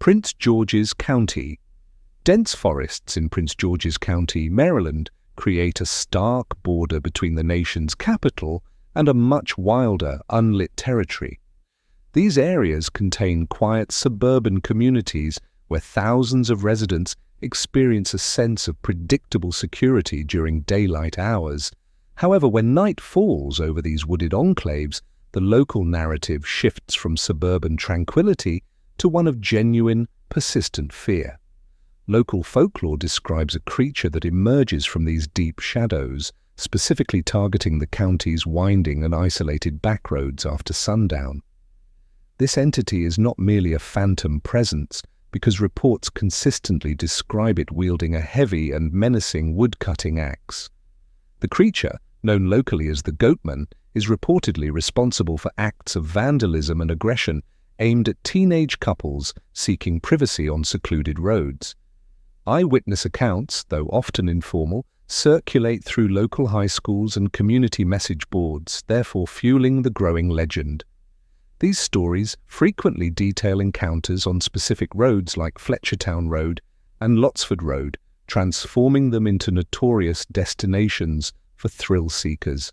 Prince George's County. Dense forests in Prince George's County, Maryland, create a stark border between the nation's capital and a much wilder, unlit territory. These areas contain quiet suburban communities where thousands of residents experience a sense of predictable security during daylight hours. However, when night falls over these wooded enclaves, the local narrative shifts from suburban tranquility to one of genuine, persistent fear. Local folklore describes a creature that emerges from these deep shadows, specifically targeting the county's winding and isolated backroads after sundown. This entity is not merely a phantom presence, because reports consistently describe it wielding a heavy and menacing wood-cutting axe. The creature, known locally as the Goatman, is reportedly responsible for acts of vandalism and aggression aimed at teenage couples seeking privacy on secluded roads. Eyewitness accounts, though often informal, circulate through local high schools and community message boards, therefore fueling the growing legend. These stories frequently detail encounters on specific roads like Fletchertown Road and Lotsford Road, transforming them into notorious destinations for thrill seekers.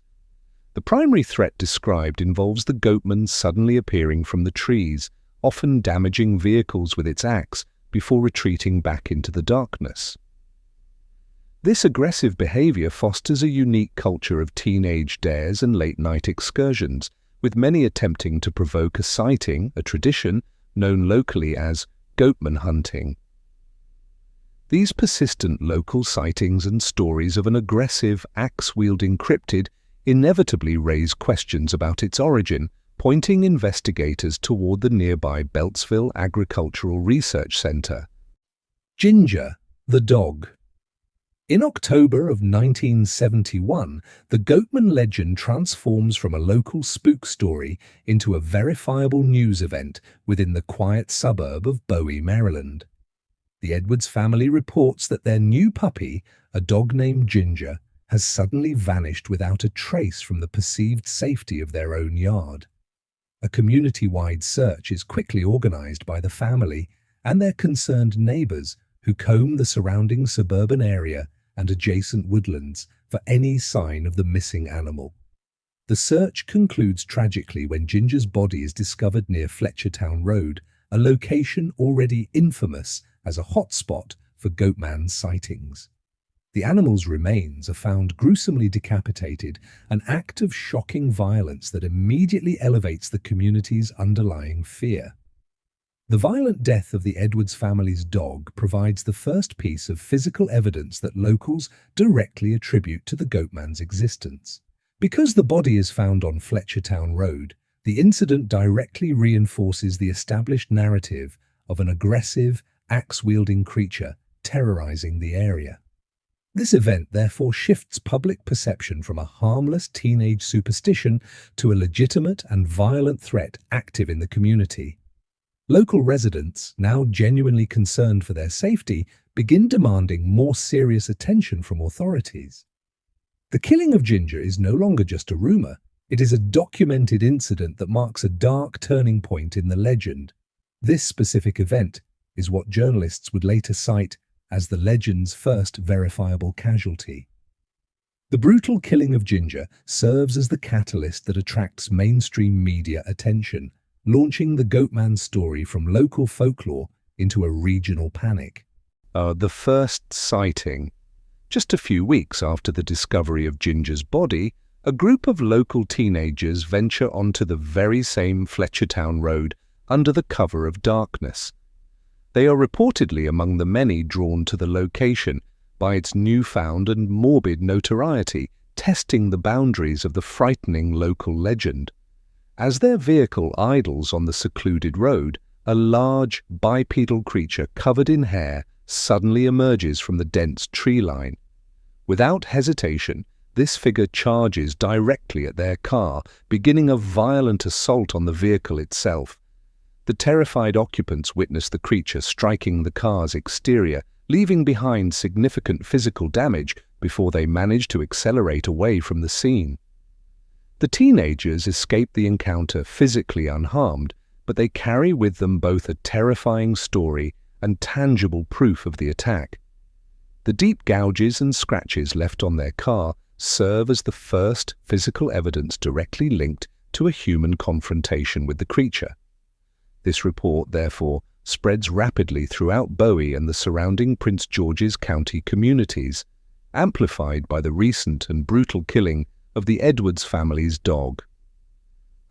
The primary threat described involves the Goatman suddenly appearing from the trees, often damaging vehicles with its axe before retreating back into the darkness. This aggressive behavior fosters a unique culture of teenage dares and late-night excursions, with many attempting to provoke a sighting, a tradition known locally as Goatman hunting. These persistent local sightings and stories of an aggressive, axe-wielding cryptid inevitably raise questions about its origin, pointing investigators toward the nearby Beltsville Agricultural Research Center. Ginger, the dog. In October of 1971, the Goatman legend transforms from a local spook story into a verifiable news event within the quiet suburb of Bowie, Maryland. The Edwards family reports that their new puppy, a dog named Ginger, has suddenly vanished without a trace from the perceived safety of their own yard. A community-wide search is quickly organized by the family and their concerned neighbors, who comb the surrounding suburban area and adjacent woodlands for any sign of the missing animal. The search concludes tragically when Ginger's body is discovered near Fletchertown Road, a location already infamous as a hotspot for Goatman sightings. The animal's remains are found gruesomely decapitated, an act of shocking violence that immediately elevates the community's underlying fear. The violent death of the Edwards family's dog provides the first piece of physical evidence that locals directly attribute to the Goatman's existence. Because the body is found on Fletchertown Road, the incident directly reinforces the established narrative of an aggressive, axe-wielding creature terrorizing the area. This event therefore shifts public perception from a harmless teenage superstition to a legitimate and violent threat active in the community. Local residents, now genuinely concerned for their safety, begin demanding more serious attention from authorities. The killing of Ginger is no longer just a rumor. It is a documented incident that marks a dark turning point in the legend. This specific event is what journalists would later cite as the legend's first verifiable casualty. The brutal killing of Ginger serves as the catalyst that attracts mainstream media attention, launching the Goatman story from local folklore into a regional panic. The first sighting. Just a few weeks after the discovery of Ginger's body, a group of local teenagers venture onto the very same Fletchertown Road under the cover of darkness. They are reportedly among the many drawn to the location by its newfound and morbid notoriety, testing the boundaries of the frightening local legend. As their vehicle idles on the secluded road, a large, bipedal creature covered in hair suddenly emerges from the dense tree line. Without hesitation, this figure charges directly at their car, beginning a violent assault on the vehicle itself. The terrified occupants witness the creature striking the car's exterior, leaving behind significant physical damage before they manage to accelerate away from the scene. The teenagers escape the encounter physically unharmed, but they carry with them both a terrifying story and tangible proof of the attack. The deep gouges and scratches left on their car serve as the first physical evidence directly linked to a human confrontation with the creature. This report, therefore, spreads rapidly throughout Bowie and the surrounding Prince George's County communities, amplified by the recent and brutal killing of the Edwards family's dog.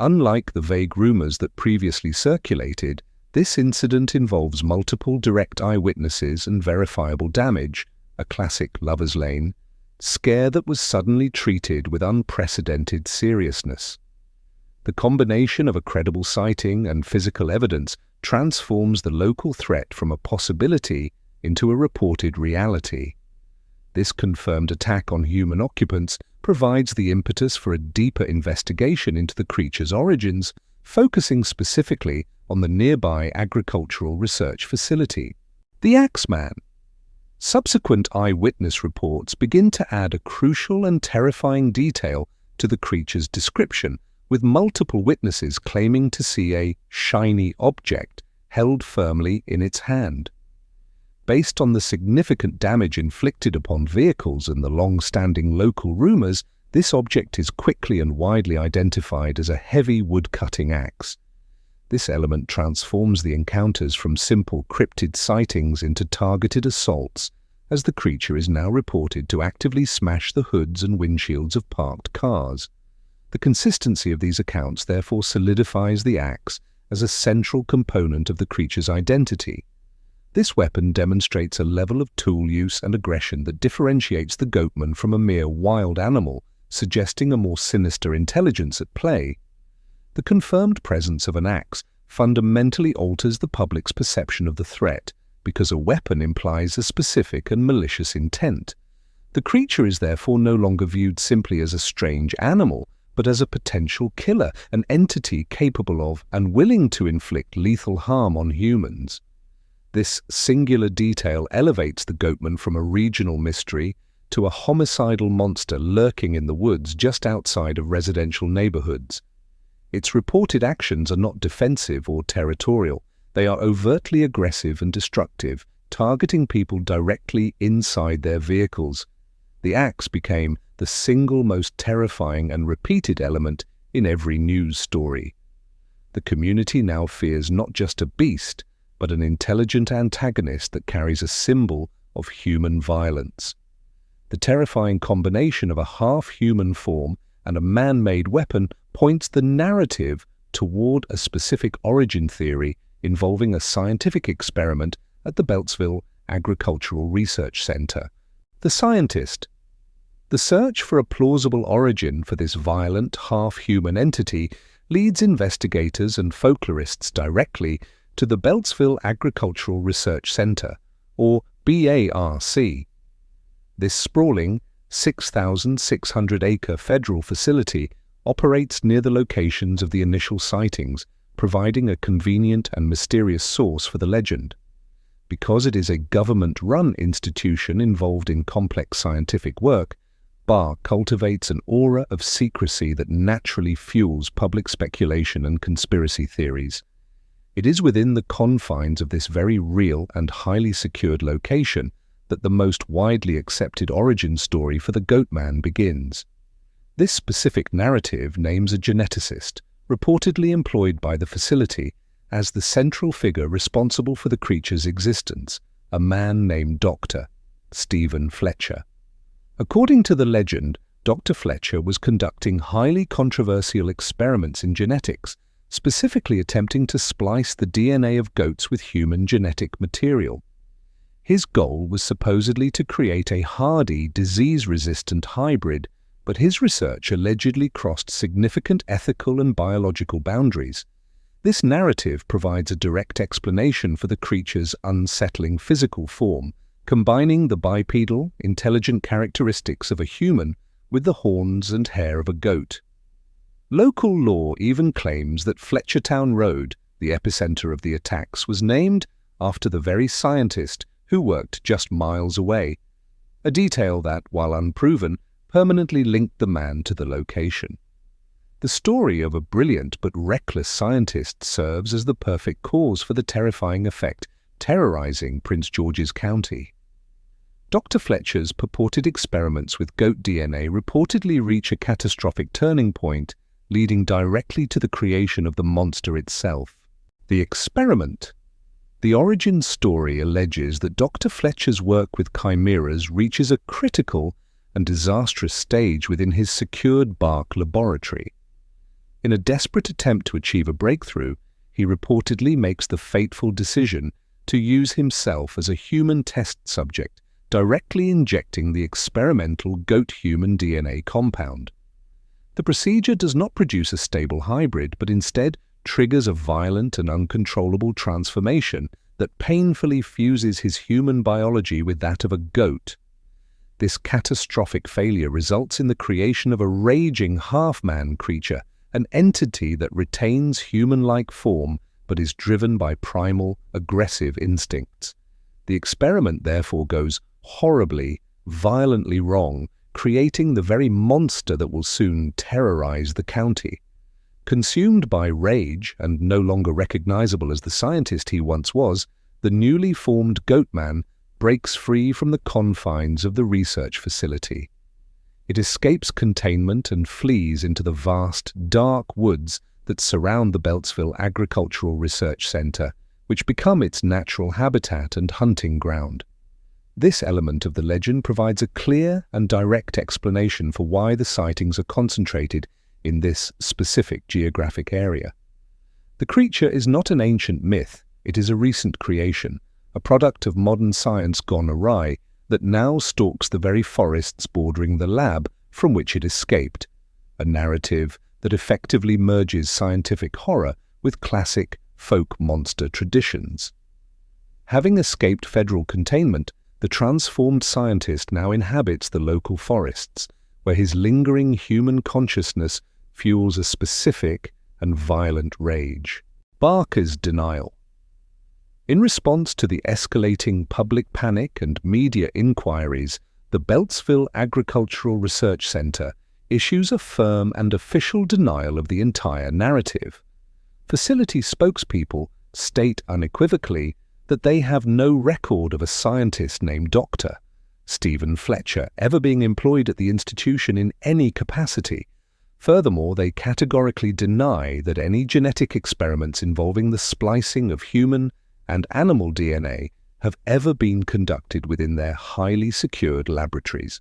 Unlike the vague rumors that previously circulated, this incident involves multiple direct eyewitnesses and verifiable damage, a classic lover's lane, scare that was suddenly treated with unprecedented seriousness. The combination of a credible sighting and physical evidence transforms the local threat from a possibility into a reported reality. This confirmed attack on human occupants provides the impetus for a deeper investigation into the creature's origins, focusing specifically on the nearby agricultural research facility. The Axeman. Subsequent eyewitness reports begin to add a crucial and terrifying detail to the creature's description, with multiple witnesses claiming to see a shiny object held firmly in its hand. Based on the significant damage inflicted upon vehicles and the long-standing local rumors, this object is quickly and widely identified as a heavy wood-cutting axe. This element transforms the encounters from simple cryptid sightings into targeted assaults, as the creature is now reported to actively smash the hoods and windshields of parked cars. The consistency of these accounts therefore solidifies the axe as a central component of the creature's identity. This weapon demonstrates a level of tool use and aggression that differentiates the Goatman from a mere wild animal, suggesting a more sinister intelligence at play. The confirmed presence of an axe fundamentally alters the public's perception of the threat, because a weapon implies a specific and malicious intent. The creature is therefore no longer viewed simply as a strange animal, but as a potential killer, an entity capable of and willing to inflict lethal harm on humans. This singular detail elevates the Goatman from a regional mystery to a homicidal monster lurking in the woods just outside of residential neighborhoods. Its reported actions are not defensive or territorial. They are overtly aggressive and destructive, targeting people directly inside their vehicles. The axe became the single most terrifying and repeated element in every news story. The community now fears not just a beast, but an intelligent antagonist that carries a symbol of human violence. The terrifying combination of a half-human form and a man-made weapon points the narrative toward a specific origin theory involving a scientific experiment at the Beltsville Agricultural Research Center. The scientist. The search for a plausible origin for this violent, half-human entity leads investigators and folklorists directly to the Beltsville Agricultural Research Center, or BARC. This sprawling, 6,600-acre federal facility operates near the locations of the initial sightings, providing a convenient and mysterious source for the legend. Because it is a government-run institution involved in complex scientific work, BARC cultivates an aura of secrecy that naturally fuels public speculation and conspiracy theories. It is within the confines of this very real and highly secured location that the most widely accepted origin story for the Goatman begins. This specific narrative names a geneticist, reportedly employed by the facility, as the central figure responsible for the creature's existence, a man named Dr. Stephen Fletcher. According to the legend, Dr. Fletcher was conducting highly controversial experiments in genetics, specifically attempting to splice the DNA of goats with human genetic material. His goal was supposedly to create a hardy, disease-resistant hybrid, but his research allegedly crossed significant ethical and biological boundaries. This narrative provides a direct explanation for the creature's unsettling physical form, combining the bipedal, intelligent characteristics of a human with the horns and hair of a goat. Local lore even claims that Fletchertown Road, the epicenter of the attacks, was named after the very scientist who worked just miles away, a detail that, while unproven, permanently linked the man to the location. The story of a brilliant but reckless scientist serves as the perfect cause for the terrifying effect terrorizing Prince George's County. Dr. Fletcher's purported experiments with goat DNA reportedly reach a catastrophic turning point, leading directly to the creation of the monster itself. The experiment. The origin story alleges that Dr. Fletcher's work with chimeras reaches a critical and disastrous stage within his secured BARC laboratory. In a desperate attempt to achieve a breakthrough, he reportedly makes the fateful decision to use himself as a human test subject, directly injecting the experimental goat-human DNA compound. The procedure does not produce a stable hybrid, but instead triggers a violent and uncontrollable transformation that painfully fuses his human biology with that of a goat. This catastrophic failure results in the creation of a raging half-man creature, an entity that retains human-like form but is driven by primal, aggressive instincts. The experiment therefore goes horribly, violently wrong, creating the very monster that will soon terrorize the county. Consumed by rage and no longer recognizable as the scientist he once was, the newly formed Goatman breaks free from the confines of the research facility. It escapes containment and flees into the vast, dark woods that surround the Beltsville Agricultural Research Center, which become its natural habitat and hunting ground. This element of the legend provides a clear and direct explanation for why the sightings are concentrated in this specific geographic area. The creature is not an ancient myth, it is a recent creation, a product of modern science gone awry that now stalks the very forests bordering the lab from which it escaped, a narrative that effectively merges scientific horror with classic folk monster traditions. Having escaped federal containment, the transformed scientist now inhabits the local forests, where his lingering human consciousness fuels a specific and violent rage. BARC'S denial. In response to the escalating public panic and media inquiries, the Beltsville Agricultural Research Center issues a firm and official denial of the entire narrative. Facility spokespeople state unequivocally that they have no record of a scientist named Dr. Stephen Fletcher ever being employed at the institution in any capacity. Furthermore, they categorically deny that any genetic experiments involving the splicing of human and animal DNA have ever been conducted within their highly secured laboratories.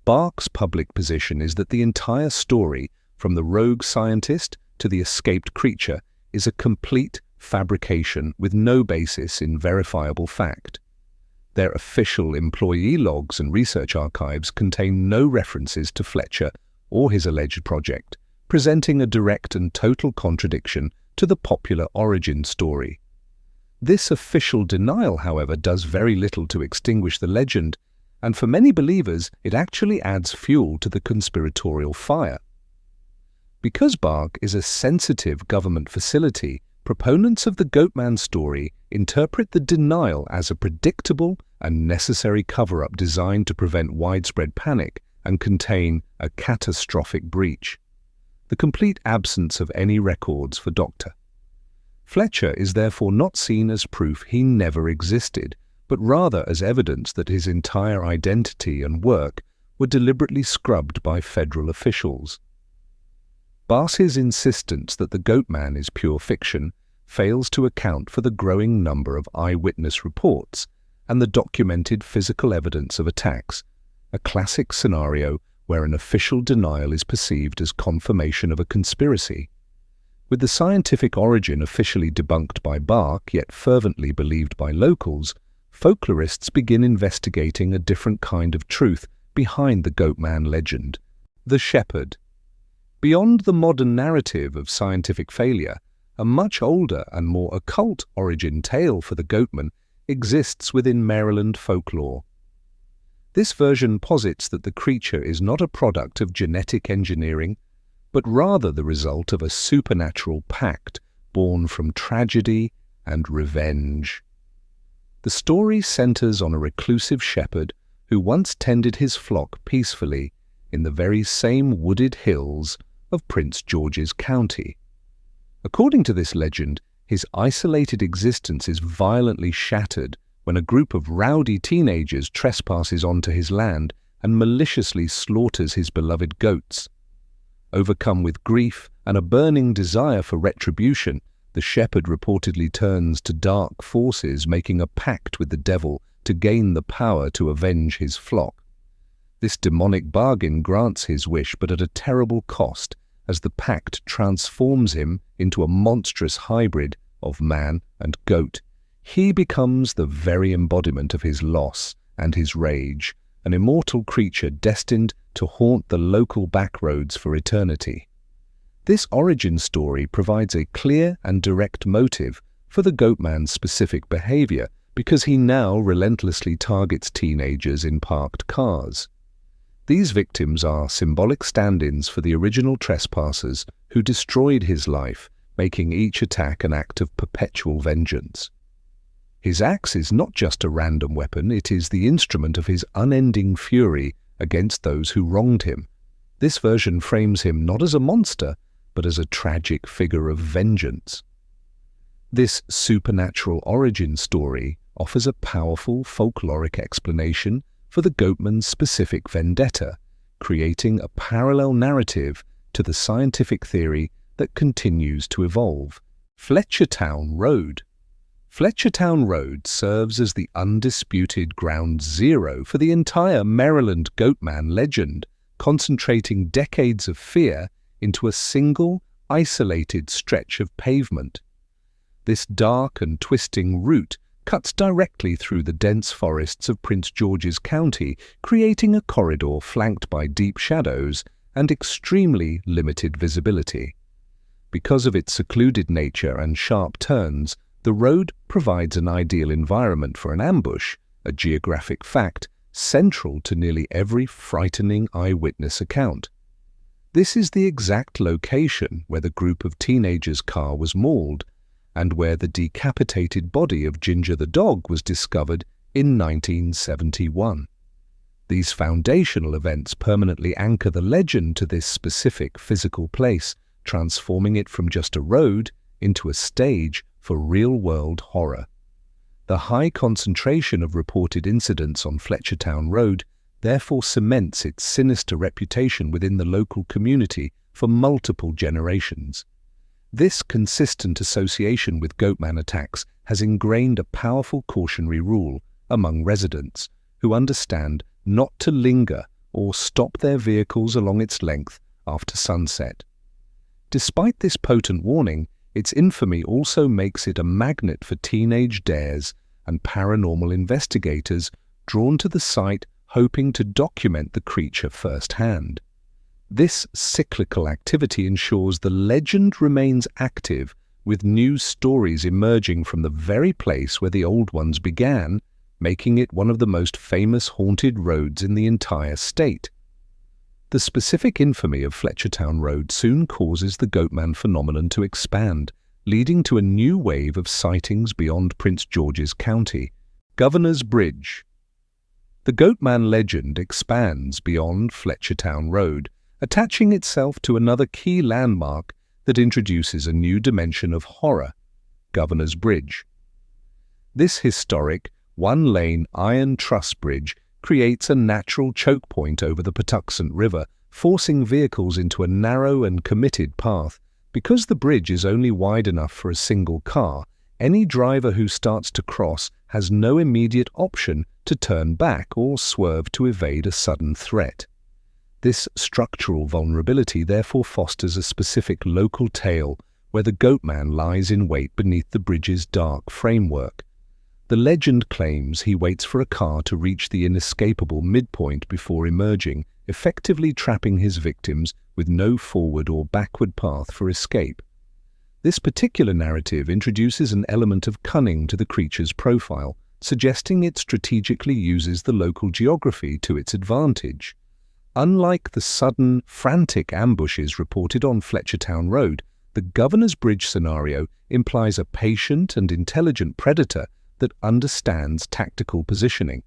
BARC'S public position is that the entire story, from the rogue scientist to the escaped creature, is a complete fabrication with no basis in verifiable fact. Their official employee logs and research archives contain no references to Fletcher or his alleged project, presenting a direct and total contradiction to the popular origin story. This official denial, however, does very little to extinguish the legend, and for many believers, it actually adds fuel to the conspiratorial fire. Because BARC is a sensitive government facility, proponents of the Goatman story interpret the denial as a predictable and necessary cover-up designed to prevent widespread panic and contain a catastrophic breach. The complete absence of any records for Dr. Fletcher is therefore not seen as proof he never existed, but rather as evidence that his entire identity and work were deliberately scrubbed by federal officials. BARC'S insistence that the Goatman is pure fiction fails to account for the growing number of eyewitness reports and the documented physical evidence of attacks, a classic scenario where an official denial is perceived as confirmation of a conspiracy. With the scientific origin officially debunked by BARC, yet fervently believed by locals, folklorists begin investigating a different kind of truth behind the Goatman legend: the shepherd. Beyond the modern narrative of scientific failure, a much older and more occult origin tale for the Goatman exists within Maryland folklore. This version posits that the creature is not a product of genetic engineering, but rather the result of a supernatural pact born from tragedy and revenge. The story centers on a reclusive shepherd who once tended his flock peacefully in the very same wooded hills of Prince George's County. According to this legend, his isolated existence is violently shattered when a group of rowdy teenagers trespasses onto his land and maliciously slaughters his beloved goats. Overcome with grief and a burning desire for retribution, the shepherd reportedly turns to dark forces, making a pact with the devil to gain the power to avenge his flock. This demonic bargain grants his wish, but at a terrible cost, as the pact transforms him into a monstrous hybrid of man and goat. He becomes the very embodiment of his loss and his rage, an immortal creature destined to haunt the local backroads for eternity. This origin story provides a clear and direct motive for the Goatman's specific behavior, because he now relentlessly targets teenagers in parked cars. These victims are symbolic stand-ins for the original trespassers who destroyed his life, making each attack an act of perpetual vengeance. His axe is not just a random weapon, it is the instrument of his unending fury against those who wronged him. This version frames him not as a monster, but as a tragic figure of vengeance. This supernatural origin story offers a powerful folkloric explanation for the Goatman's specific vendetta, creating a parallel narrative to the scientific theory that continues to evolve. Fletchertown Road. Fletchertown Road serves as the undisputed ground zero for the entire Maryland Goatman legend, concentrating decades of fear into a single, isolated stretch of pavement. This dark and twisting route cuts directly through the dense forests of Prince George's County, creating a corridor flanked by deep shadows and extremely limited visibility. Because of its secluded nature and sharp turns, the road provides an ideal environment for an ambush, a geographic fact central to nearly every frightening eyewitness account. This is the exact location where the group of teenagers' car was mauled, and where the decapitated body of Ginger the dog was discovered in 1971. These foundational events permanently anchor the legend to this specific physical place, transforming it from just a road into a stage for real-world horror. The high concentration of reported incidents on Fletchertown Road therefore cements its sinister reputation within the local community for multiple generations. This consistent association with Goatman attacks has ingrained a powerful cautionary rule among residents who understand not to linger or stop their vehicles along its length after sunset. Despite this potent warning, its infamy also makes it a magnet for teenage dares and paranormal investigators drawn to the site hoping to document the creature firsthand. This cyclical activity ensures the legend remains active, with new stories emerging from the very place where the old ones began, making it one of the most famous haunted roads in the entire state. The specific infamy of Fletchertown Road soon causes the Goatman phenomenon to expand, leading to a new wave of sightings beyond Prince George's County. Governor's Bridge. The Goatman legend expands beyond Fletchertown Road, attaching itself to another key landmark that introduces a new dimension of horror, Governor's Bridge. This historic, one-lane iron truss bridge creates a natural choke point over the Patuxent River, forcing vehicles into a narrow and committed path. Because the bridge is only wide enough for a single car, any driver who starts to cross has no immediate option to turn back or swerve to evade a sudden threat. This structural vulnerability therefore fosters a specific local tale where the Goatman lies in wait beneath the bridge's dark framework. The legend claims he waits for a car to reach the inescapable midpoint before emerging, effectively trapping his victims with no forward or backward path for escape. This particular narrative introduces an element of cunning to the creature's profile, suggesting it strategically uses the local geography to its advantage. Unlike the sudden, frantic ambushes reported on Fletchertown Road, the Governor's Bridge scenario implies a patient and intelligent predator that understands tactical positioning.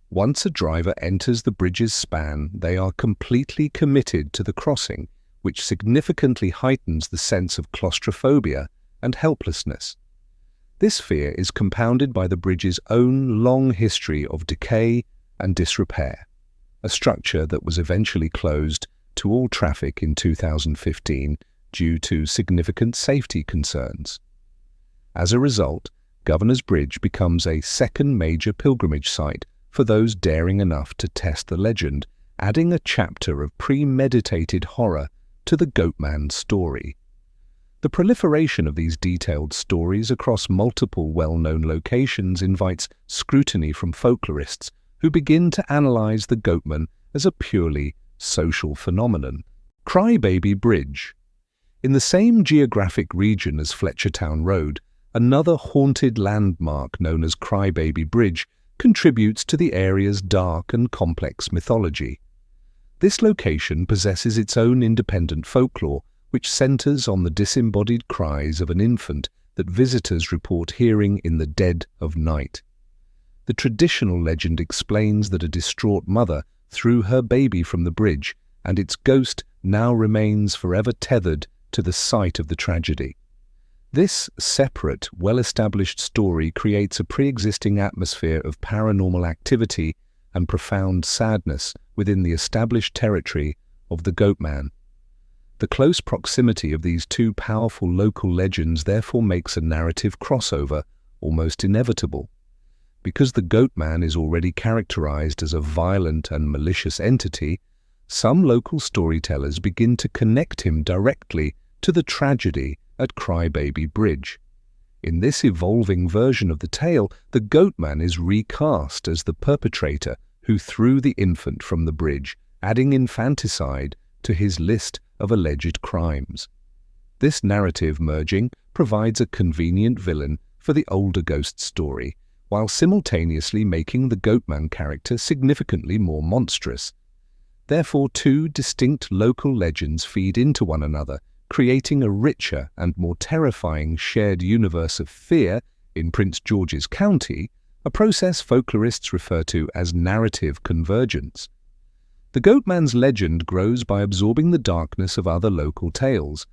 Once a driver enters the bridge's span, they are completely committed to the crossing, which significantly heightens the sense of claustrophobia and helplessness. This fear is compounded by the bridge's own long history of decay and disrepair, a structure that was eventually closed to all traffic in 2015 due to significant safety concerns. As a result, Governor's Bridge becomes a second major pilgrimage site for those daring enough to test the legend, adding a chapter of premeditated horror to the Goatman story. The proliferation of these detailed stories across multiple well-known locations invites scrutiny from folklorists who begin to analyze the Goatman as a purely social phenomenon. Crybaby Bridge. In the same geographic region as Fletchertown Road, another haunted landmark known as Crybaby Bridge contributes to the area's dark and complex mythology. This location possesses its own independent folklore, which centers on the disembodied cries of an infant that visitors report hearing in the dead of night. The traditional legend explains that a distraught mother threw her baby from the bridge, and its ghost now remains forever tethered to the site of the tragedy. This separate, well-established story creates a pre-existing atmosphere of paranormal activity and profound sadness within the established territory of the Goatman. The close proximity of these two powerful local legends therefore makes a narrative crossover almost inevitable. Because the Goatman is already characterized as a violent and malicious entity, some local storytellers begin to connect him directly to the tragedy at Crybaby Bridge. In this evolving version of the tale, the Goatman is recast as the perpetrator who threw the infant from the bridge, adding infanticide to his list of alleged crimes. This narrative merging provides a convenient villain for the older ghost story, while simultaneously making the Goatman character significantly more monstrous. Therefore, two distinct local legends feed into one another, creating a richer and more terrifying shared universe of fear in Prince George's County, a process folklorists refer to as narrative convergence. The Goatman's legend grows by absorbing the darkness of other local tales.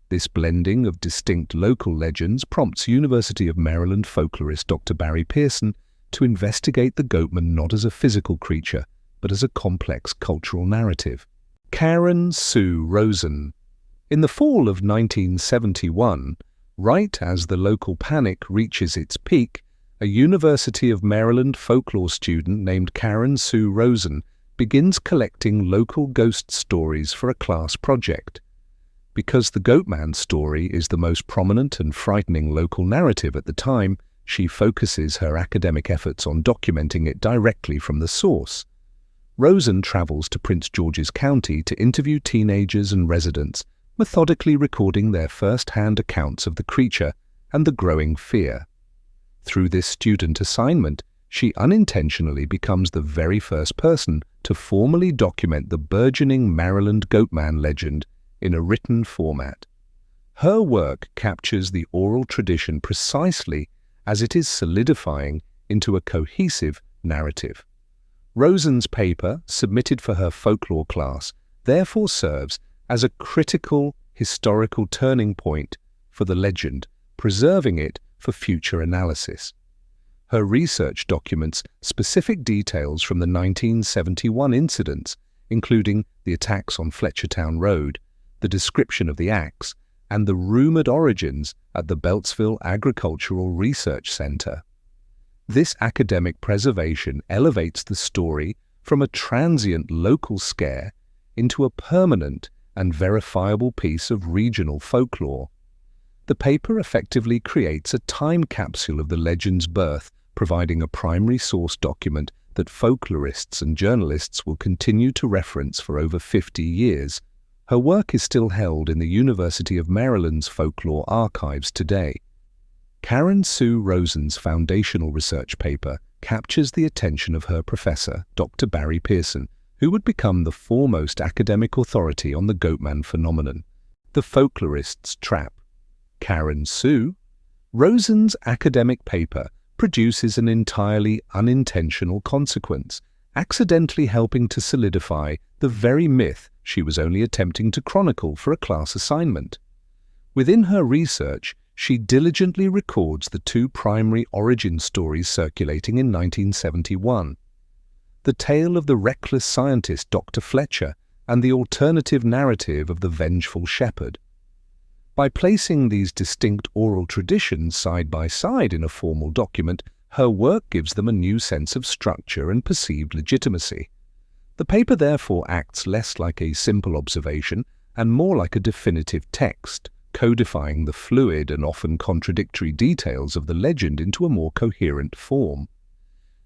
This blending of distinct local legends prompts University of Maryland folklorist Dr. Barry Pearson to investigate the Goatman not as a physical creature, but as a complex cultural narrative. Karen Sue Rosen. In the fall of 1971, right as the local panic reaches its peak, a University of Maryland folklore student named Karen Sue Rosen begins collecting local ghost stories for a class project. Because the Goatman story is the most prominent and frightening local narrative at the time, she focuses her academic efforts on documenting it directly from the source. Rosen travels to Prince George's County to interview teenagers and residents, methodically recording their first-hand accounts of the creature and the growing fear. Through this student assignment, she unintentionally becomes the very first person to formally document the burgeoning Maryland Goatman legend in a written format. Her work captures the oral tradition precisely as it is solidifying into a cohesive narrative. Rosen's paper, submitted for her folklore class, therefore serves as a critical historical turning point for the legend, preserving it for future analysis. Her research documents specific details from the 1971 incidents, including the attacks on Fletchertown Road, the description of the acts, and the rumored origins at the Beltsville Agricultural Research Center. This academic preservation elevates the story from a transient local scare into a permanent and verifiable piece of regional folklore. The paper effectively creates a time capsule of the legend's birth, providing a primary source document that folklorists and journalists will continue to reference for over 50 years. Her work is still held in the University of Maryland's folklore archives today. Karen Sue Rosen's foundational research paper captures the attention of her professor, Dr. Barry Pearson, who would become the foremost academic authority on the Goatman phenomenon. The Folklorist's Trap. Karen Sue Rosen's academic paper produces an entirely unintentional consequence, accidentally helping to solidify the very myth she was only attempting to chronicle for a class assignment. Within her research, she diligently records the two primary origin stories circulating in 1971. The tale of the reckless scientist Dr. Fletcher and the alternative narrative of the vengeful shepherd. By placing these distinct oral traditions side by side in a formal document, her work gives them a new sense of structure and perceived legitimacy. The paper therefore acts less like a simple observation and more like a definitive text, codifying the fluid and often contradictory details of the legend into a more coherent form.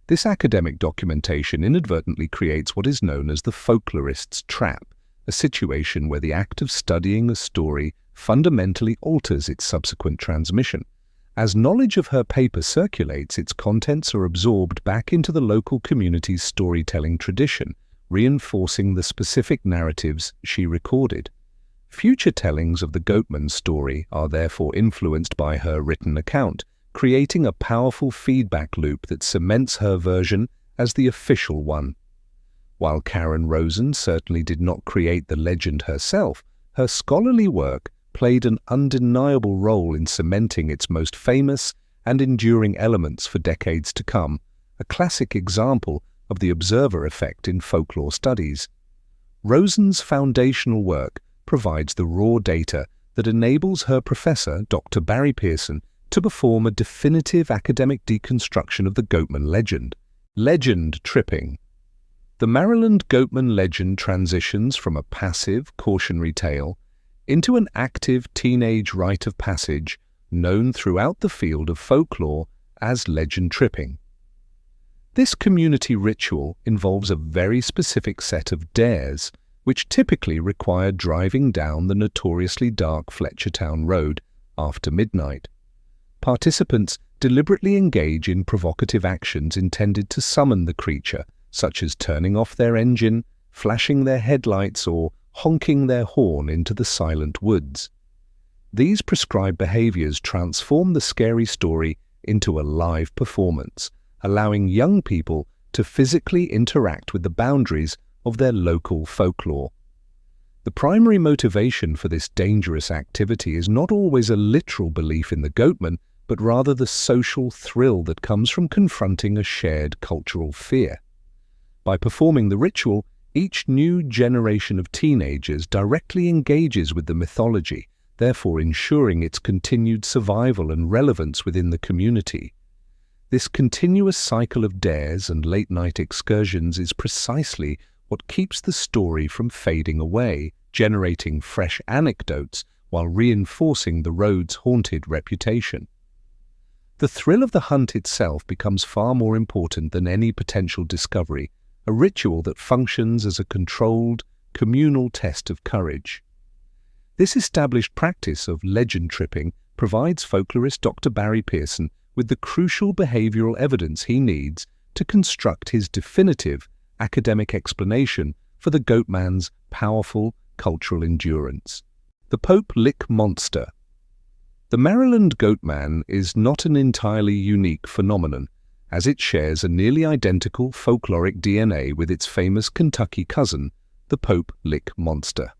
This academic documentation inadvertently creates what is known as the folklorist's trap, a situation where the act of studying a story fundamentally alters its subsequent transmission. As knowledge of her paper circulates, its contents are absorbed back into the local community's storytelling tradition, reinforcing the specific narratives she recorded. Future tellings of the Goatman story are therefore influenced by her written account, creating a powerful feedback loop that cements her version as the official one. While Karen Rosen certainly did not create the legend herself, her scholarly work played an undeniable role in cementing its most famous and enduring elements for decades to come, a classic example of the observer effect in folklore studies. Rosen's foundational work provides the raw data that enables her professor, Dr. Barry Pearson, to perform a definitive academic deconstruction of the Goatman legend. Legend tripping. The Maryland Goatman legend transitions from a passive, cautionary tale into an active teenage rite of passage known throughout the field of folklore as legend tripping. This community ritual involves a very specific set of dares, which typically require driving down the notoriously dark Fletchertown Road after midnight. Participants deliberately engage in provocative actions intended to summon the creature, such as turning off their engine, flashing their headlights, or honking their horn into the silent woods. These prescribed behaviors transform the scary story into a live performance, allowing young people to physically interact with the boundaries of their local folklore. The primary motivation for this dangerous activity is not always a literal belief in the Goatman, but rather the social thrill that comes from confronting a shared cultural fear. By performing the ritual, each new generation of teenagers directly engages with the mythology, therefore ensuring its continued survival and relevance within the community. This continuous cycle of dares and late-night excursions is precisely what keeps the story from fading away, generating fresh anecdotes while reinforcing the road's haunted reputation. The thrill of the hunt itself becomes far more important than any potential discovery, a ritual that functions as a controlled, communal test of courage. This established practice of legend tripping provides folklorist Dr. Barry Pearson with the crucial behavioral evidence he needs to construct his definitive academic explanation for the Goatman's powerful cultural endurance. The Pope Lick Monster. The Maryland Goatman is not an entirely unique phenomenon, as it shares a nearly identical folkloric DNA with its famous Kentucky cousin, the Pope Lick Monster.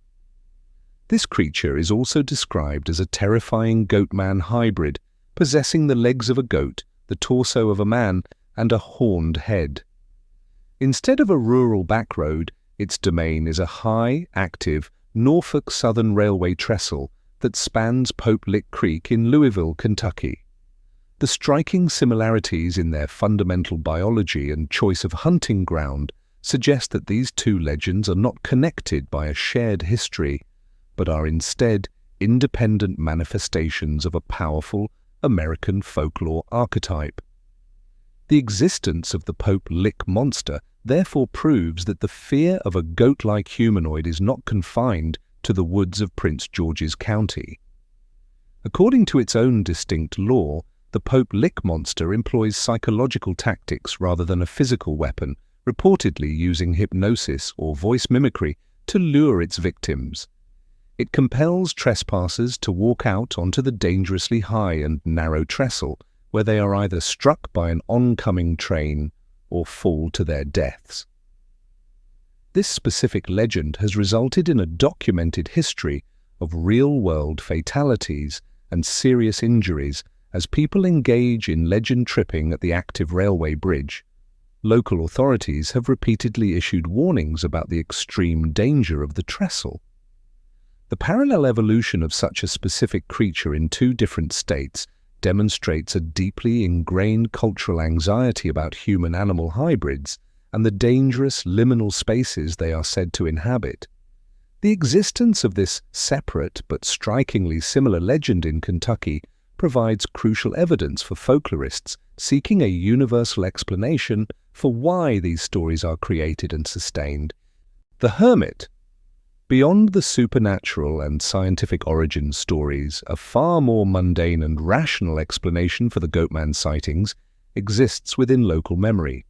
This creature is also described as a terrifying goatman hybrid, possessing the legs of a goat, the torso of a man, and a horned head. Instead of a rural backroad, its domain is a high, active Norfolk Southern Railway trestle that spans Pope Lick Creek in Louisville, Kentucky. The striking similarities in their fundamental biology and choice of hunting ground suggest that these two legends are not connected by a shared history, but are instead independent manifestations of a powerful American folklore archetype. The existence of the Pope Lick Monster therefore proves that the fear of a goat-like humanoid is not confined to the woods of Prince George's County. According to its own distinct lore, the Pope Lick Monster employs psychological tactics rather than a physical weapon, reportedly using hypnosis or voice mimicry to lure its victims. It compels trespassers to walk out onto the dangerously high and narrow trestle, where they are either struck by an oncoming train or fall to their deaths. This specific legend has resulted in a documented history of real-world fatalities and serious injuries as people engage in legend tripping at the active railway bridge. Local authorities have repeatedly issued warnings about the extreme danger of the trestle. The parallel evolution of such a specific creature in two different states demonstrates a deeply ingrained cultural anxiety about human-animal hybrids and the dangerous liminal spaces they are said to inhabit. The existence of this separate but strikingly similar legend in Kentucky provides crucial evidence for folklorists seeking a universal explanation for why these stories are created and sustained. The Hermit. Beyond the supernatural and scientific origin stories, a far more mundane and rational explanation for the Goatman sightings exists within local memory.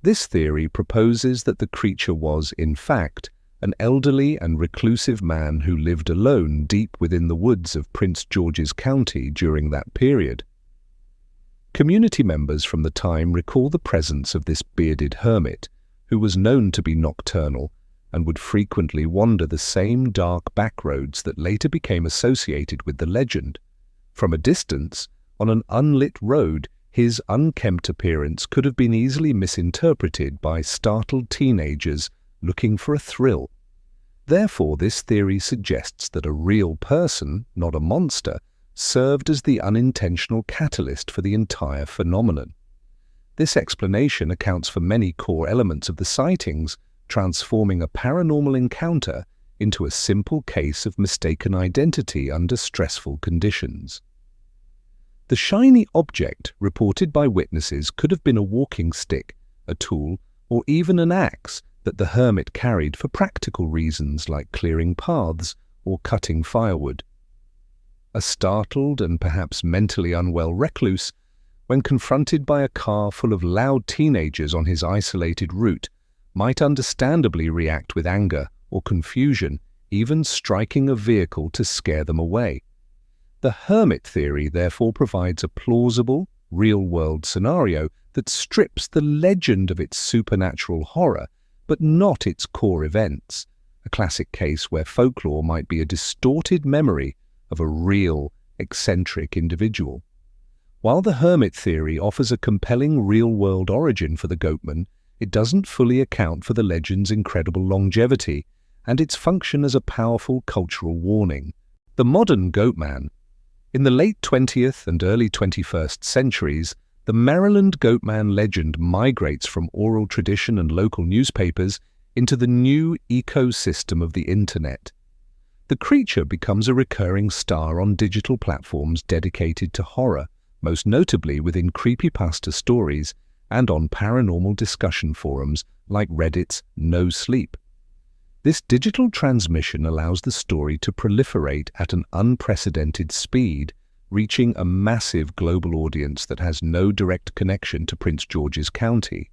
This theory proposes that the creature was, in fact, an elderly and reclusive man who lived alone deep within the woods of Prince George's County during that period. Community members from the time recall the presence of this bearded hermit, who was known to be nocturnal and would frequently wander the same dark back roads that later became associated with the legend. From a distance, on an unlit road, his unkempt appearance could have been easily misinterpreted by startled teenagers looking for a thrill. Therefore, this theory suggests that a real person, not a monster, served as the unintentional catalyst for the entire phenomenon. This explanation accounts for many core elements of the sightings, transforming a paranormal encounter into a simple case of mistaken identity under stressful conditions. The shiny object reported by witnesses could have been a walking stick, a tool, or even an axe that the hermit carried for practical reasons like clearing paths or cutting firewood. A startled and perhaps mentally unwell recluse, when confronted by a car full of loud teenagers on his isolated route, might understandably react with anger or confusion, even striking a vehicle to scare them away. The hermit theory therefore provides a plausible, real-world scenario that strips the legend of its supernatural horror, but not its core events, a classic case where folklore might be a distorted memory of a real, eccentric individual. While the hermit theory offers a compelling real-world origin for the Goatman, it doesn't fully account for the legend's incredible longevity and its function as a powerful cultural warning. The modern Goatman. In the late 20th and early 21st centuries, the Maryland Goatman legend migrates from oral tradition and local newspapers into the new ecosystem of the Internet. The creature becomes a recurring star on digital platforms dedicated to horror, most notably within creepypasta stories and on paranormal discussion forums like Reddit's No Sleep. This digital transmission allows the story to proliferate at an unprecedented speed, reaching a massive global audience that has no direct connection to Prince George's County.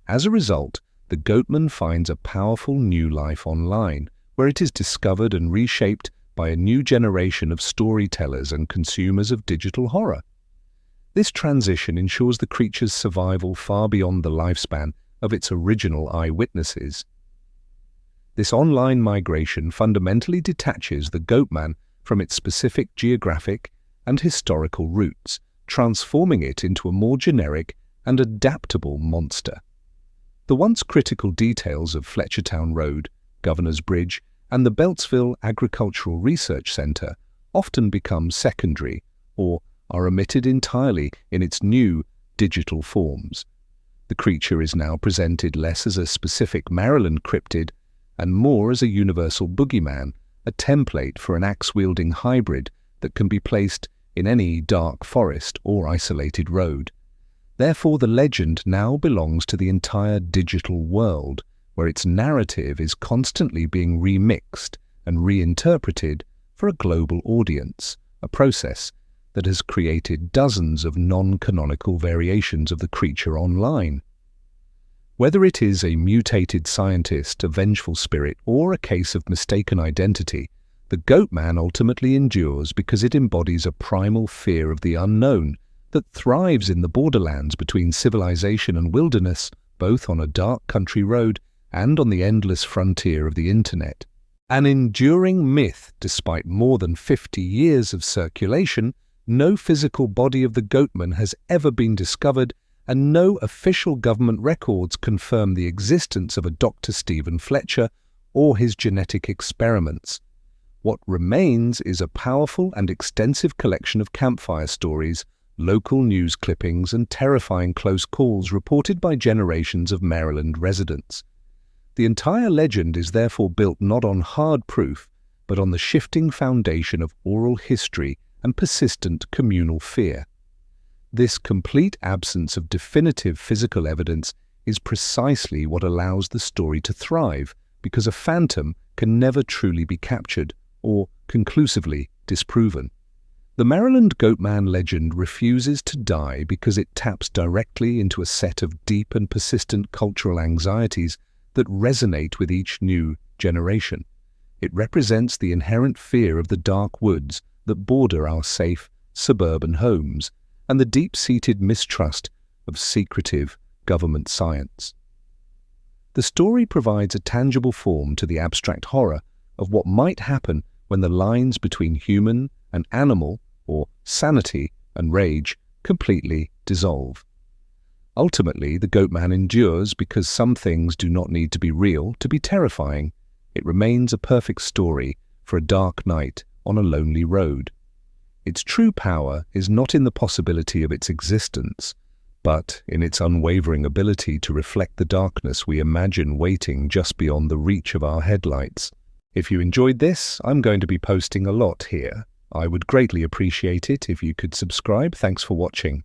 As a result, the Goatman finds a powerful new life online, where it is discovered and reshaped by a new generation of storytellers and consumers of digital horror. This transition ensures the creature's survival far beyond the lifespan of its original eyewitnesses. This online migration fundamentally detaches the Goatman from its specific geographic and historical roots, transforming it into a more generic and adaptable monster. The once critical details of Fletchertown Road, Governor's Bridge, and the Beltsville Agricultural Research Center often become secondary or are omitted entirely in its new digital forms. The creature is now presented less as a specific Maryland cryptid and more as a universal boogeyman, a template for an axe-wielding hybrid that can be placed in any dark forest or isolated road. Therefore, the legend now belongs to the entire digital world, where its narrative is constantly being remixed and reinterpreted for a global audience, a process that has created dozens of non-canonical variations of the creature online. Whether it is a mutated scientist, a vengeful spirit, or a case of mistaken identity, the Goatman ultimately endures because it embodies a primal fear of the unknown that thrives in the borderlands between civilization and wilderness, both on a dark country road and on the endless frontier of the internet. An enduring myth, despite more than 50 years of circulation, no physical body of the Goatman has ever been discovered, and no official government records confirm the existence of a Dr. Stephen Fletcher or his genetic experiments. What remains is a powerful and extensive collection of campfire stories, local news clippings, and terrifying close calls reported by generations of Maryland residents. The entire legend is therefore built not on hard proof, but on the shifting foundation of oral history and persistent communal fear. This complete absence of definitive physical evidence is precisely what allows the story to thrive, because a phantom can never truly be captured or conclusively disproven. The Maryland Goatman legend refuses to die because it taps directly into a set of deep and persistent cultural anxieties that resonate with each new generation. It represents the inherent fear of the dark woods that border our safe suburban homes, and the deep-seated mistrust of secretive government science. The story provides a tangible form to the abstract horror of what might happen when the lines between human and animal, or sanity and rage, completely dissolve. Ultimately, the Goatman endures because some things do not need to be real to be terrifying. It remains a perfect story for a dark night on a lonely road. Its true power is not in the possibility of its existence, but in its unwavering ability to reflect the darkness we imagine waiting just beyond the reach of our headlights. If you enjoyed this, I'm going to be posting a lot here. I would greatly appreciate it if you could subscribe. Thanks for watching.